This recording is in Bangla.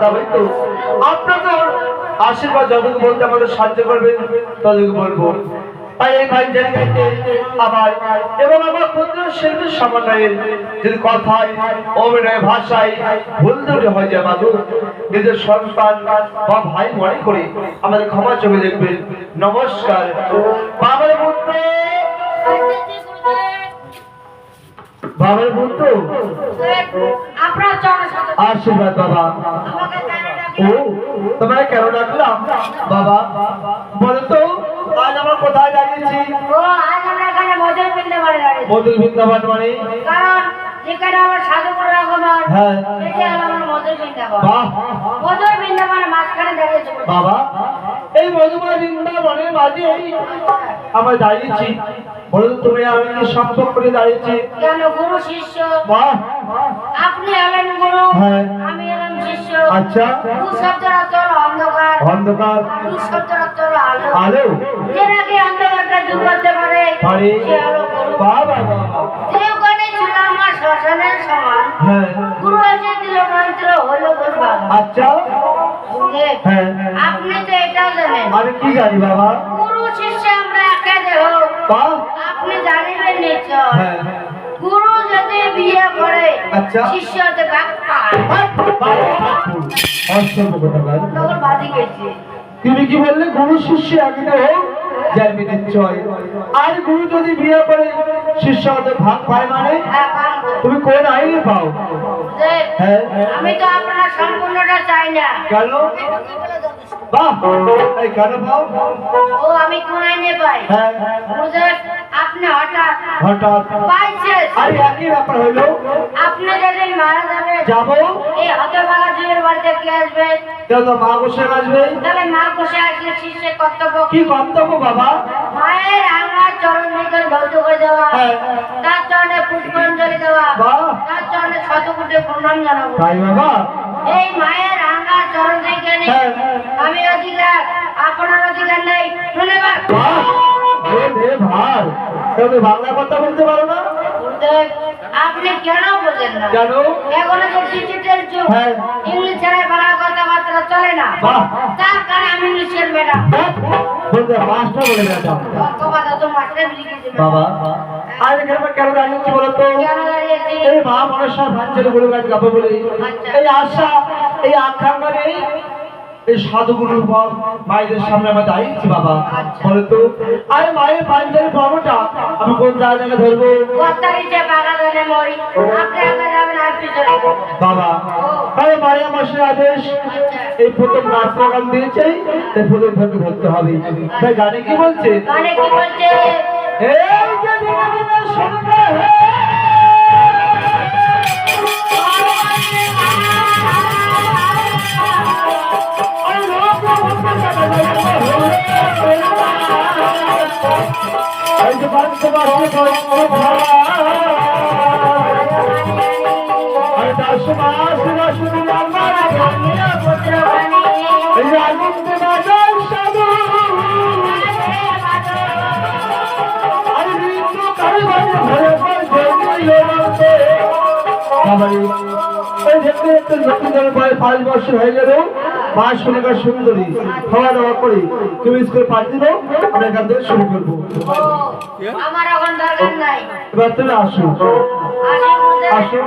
তবে তো আপনাদের আশীর্বাদ যতটুকু বলতে আমাদের সাহায্য করবেন ততটুকু বলবো। তাই এই ভাই জায়গাতে আবার এবং আমার ক্ষুদ্র শিল্পীর সমন্বয়ের যদি কথায় অভিনয় ভাষায় ভুল ত্রুটি হয়ে যায় বাবু নিজের সন্তান বা ভাই মনে করে আমাদের ক্ষমা চোখে দেখবেন। নমস্কার। বাবার পুত্র বাবার পুত্র আপনার আশীর্বাদ বাবা। ও তোমায় কেন ডাকলাম বাবা বলো তো? আজ আমরা কোথায় দাঁড়িয়েছি? আজ আমরা এখানে মধুর বৃন্দাবনে দাঁড়িয়েছি। মধুর বৃন্দাবন মানে? কারণ যেখানে আমার সাধুগুরুর আগমন, হ্যাঁ, সেটাই হলো আমার মধুর বৃন্দাবন। বাহ, মধুর বৃন্দাবনের মাঝখানে দাঁড়িয়েছি বাবা। এই মধুময় বৃন্দাবনের মাঝে আমরা দাঁড়িয়েছি, বলো তো তুমি আমি কি সম্পর্ক করে দাঁড়িয়েছি? কেন গুরু শিষ্য? বাহ, আপনি হলেন গুরু, হ্যাঁ, আমি হলাম শিষ্য। আচ্ছা, গু শব্দের অর্থ হলো অন্ধকার, অন্ধকার, আলু শব্দের অর্থ হলো আলো। আলো যে নাকি অন্ধকারটা দূর করতে পারে সে হলো গুরু। বাবা। যে ওখানে ছিল আমার শ্মশানের সমান, হ্যাঁ, গুরু এসে দিল মন্ত্র হলো গুরু বাবা। আচ্ছা, বুঝলেন? হ্যাঁ, আপনি তো এটাও জানেন আমি কি জানি বাবা? গুরু শিষ্য আমরা একা দেহ। বাহ, আপনি জানিবেন নিশ্চয় হ্যাঁ, গুরু যদি বিয়ে করে আচ্ছা, শিষ্য হতে ভাগ পায়। তখন বাদি গেছে। তুমি কি বললে? গুরু শিষ্য একই হোক জানবি নিশ্চয়। আর গুরু যদি বিয়ে করে শিষ্য হতে ভাগ পায় মানে? হ্যাঁ, পান তো। তুমি কোন আইনে পাও? দেখ, হ্যাঁ, আমি তো আপনার সম্পূর্ণটা চাই না। কেন? বাহ, এই কেন পাও? ও আমি কোন আইনে পাই? হ্যাঁ, বুঝলেন? আপনি হঠাৎ হঠাৎ পাইছেন। আরে একই ব্যাপার হইলো। আপনি যেদিন মারা যাবেন যাবো এই হতভাগা জীবের বাড়িতে কে আসবে? কেন? তো মা বসে আসবে। তাহলে মা বসে আসলে শিষ্যের কর্তব্য কি কর্তব্য বাবা? মায়ের আঙা চরণ নিকট ধৌত করে দেওয়া, হ্যাঁ, তার চরণে পুষ্পাঞ্জলি দেওয়া, বাহ, তার চরণে শতকোটি প্রণাম জানাবো। তাই বাবা? এই মায়ের আঙা চরণ থেকে হ্যাঁ, আমি অধিকার, আপনার অধিকার নেই। ধন্যবাদ। বাহ, রে ভাই, তুমি বাংলা কথা বলতে পারো না? গুরুদেব, আপনি কেন বোঝেন না? কেন? এখনো যে ডিজিটাল যুগ, হ্যাঁ, ইংলিশ ছাড়া বাংলা কথাবার্তা চলে না। বাহ, তার কারণে আমি ইংলিশের ম্যাডাম। বলতে মাস্টার বলে ম্যাডাম। কথা তো মাস্টার লিখেছি বাবা আজ এখানে কেন দাঁড়িয়েছি বলো তো? কেন দাঁড়িয়েছি? এই মা মনসা ভাঞ্চলে বলে গাছ গাবো বলে এই আশা এই আকাঙ্ক্ষা নেই। এই সাধুগুরুর পর মায়েদের সামনে আমরা দাঁড়িয়েছি বাবা। বলো তো আরে মায়ের পাঞ্জাবি পর্বটা আমি কোন জায়গায় ধরবো? কর্তারিতে বাগানে মরি, আপনি আগে যাবেন আর পিছনে। বাবা আরে মায়ের মাসের আদেশ এই প্রথম নাচ প্রোগ্রাম দিয়েছে, তাই প্রথম থেকে ধরতে হবে। তাই গানে কি বলছে? গানে কি বলছে? এই যে দিনে দিনে শুনবে প্রায় 5 বছর হয়ে গেল মা সোনাকার সুন্দরী খাওয়া দাওয়া করে তুমি স্কুলে পাঠিয়ে দিল। আমরা এখান থেকে শুরু করবো। আমার এখন দরকার নাই। এবার তুমি আসো, আসি গুরুদেব। আসো।